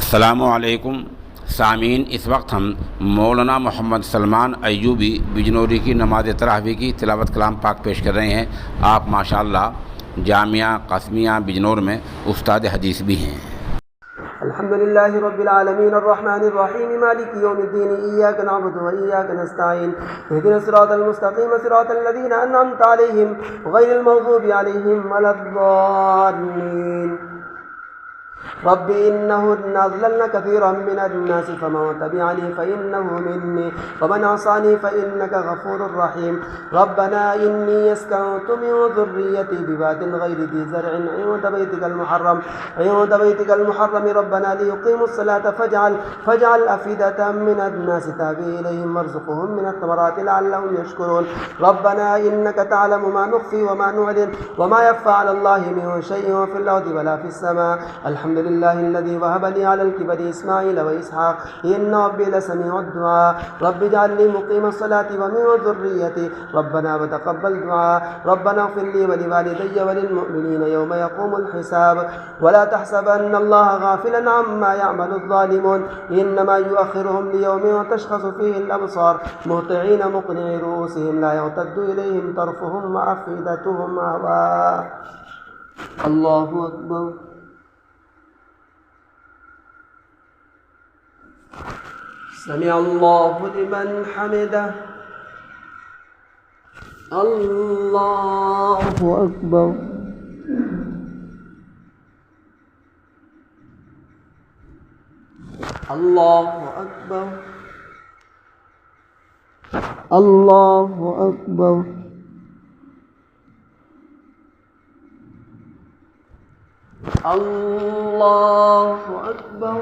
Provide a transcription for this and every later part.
अस्सलामुअलैकुम सामीन। इस वक्त हम मौलाना मोहम्मद सलमान अय्यूबी बिजनौरी की नमाज तरावी की तिलावत कलाम पाक पेश कर रहे हैं। आप माशाअल्लाह जामिया क़स्मिया बिजनौर में उस्ताद हदीस भी हैं। अल्हम्दुलिल्लाहि रब्बिल आलमीन अर्रहमानिर रहीम मालिकि यौमिद्दीन इय्याका नअबुदु व इय्याका नस्तईन इहदिनस सिरातल मुस्तक़ीम सिरातल लज़ीना अनअमता अलैहिम गैरिल मग़ज़ूबि अलैहिम वलद्दाल्लीन। रब्बि इन्नहुन्ना अज़लल्न कसीरम मिनन्नासि फमन तबिअनी फ़इन्नहु मिन्नी वमन असानी फ़इन्नका गफ़ूरुर रहीम। रब्बना इन्नी अस्कनतु मिन ज़ुर्रिय्यती बिवादिन गैरि ज़ी ज़रअन इंद बैतिकल मुहर्रम रब्बना लियुक़ीमुस सलाता फ़जअल अफ़इदतम मिनन्नासि तहवी इलैहिम वरज़ुक़हुम मिनत-तमराति लअल्लहुम यशकुरून। रब्बना इन्नका तअलमु मा नुख़फ़ी व मा नुअलिन व मा यख़फ़ा अलल्लाहि मिन शैइन फ़िल अर्दि वला फ़िस समा। अल्हम्दुलिल्लाहिल्लज़ी वहब ली अलल किबरि इस्माईल व इसहाक़ इन्न रब्बी लसमीउद दुआ। रब्बि इजअलनी मुक़ीमस सलाति व मिन ज़ुर्रिय्यती रब्बना व तक़ब्बल दुआ। रब्बना इग़फ़िर ली व लिवालिदैया व लिलमुअ्मिनीना यौम यक़ूमुल हिसाब। वला तहसबन्नल्लाहा गाफ़िलन अम्मा यअमलुज़ ज़ालिमून इन्नमा युअख़्खिरुहुम लियौमिन तशख़सु फ़ीहिल अबसार मुहतिईन मुक़निई रुऊसिहिम ला यर्तद्दु इलैहिम तर्फ़ुहुम व अफ़इदतुहुम हवा। अल्लाहु अकबर। समिअ अल्लाहु लिमन हमिदह। अल्लाहु अकबर। अल्लाहु अकबर। अल्लाहु अकबर। अल्लाहु अकबर।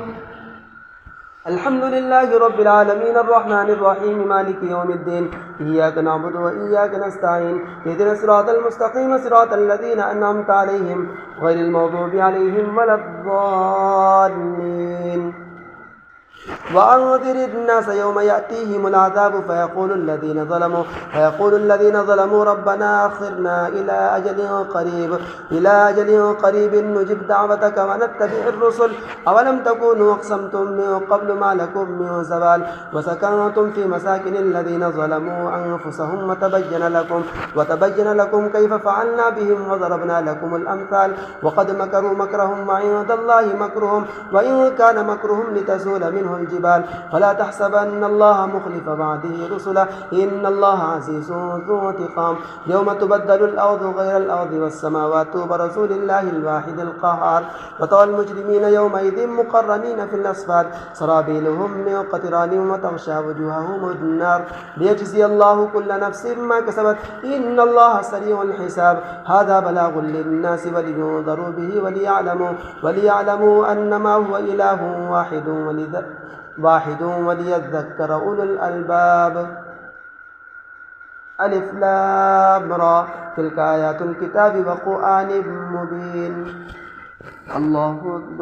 अल्हम्दुलिल्लाहि रब्बिल आलमीन अर्रहमानिर रहीम मालिकि यौमिद्दीन इय्याका नअबुदु व इय्याका नस्तईन इहदिनस सिरातल मुस्तक़ीम सिरातल लज़ीना अनअमता अलैहिम गैरिल मग़ज़ूबि अलैहिम वलद्दाल्लीन। वअन्ज़िरिन्नास यौम यअतीहिमुल अज़ाबु फ़यक़ूलु الذين ظلموا ربنا أخرنا إلى أجل قريب نجب دعوتك ونتبع الرسل أولم تكونوا أقسمتم من قبل ما لكم من زوال وسكنتم في مساكن الذين ظلموا أنفسهم وتبين لكم كيف فعلنا بهم وضربنا لكم الأمثال وقد مكروا مكرهم وعند الله مكرهم وإن كان مكرهم لتزول منه الجبال فلا تحسبن الله مخلف وعده رسله إن الله عزيز ذو انتقام يوم تبدل الأرض غير الأرض والسماوات وبرسول الله الواحد القهار وترى المجرمين يومئذ مقرنين في الأصفاد سرابيلهم من قطران وتغشى وجوههم النار ليجزي الله كل نفس ما كسبت إن الله سريع الحساب. هذا بلاغ للناس ولينذروا به وليعلموا أنما هو إله واحد وليذكر أولو الألباب. ألف لام را تلك آيات الكتاب وقرآن مبين. الله أكبر.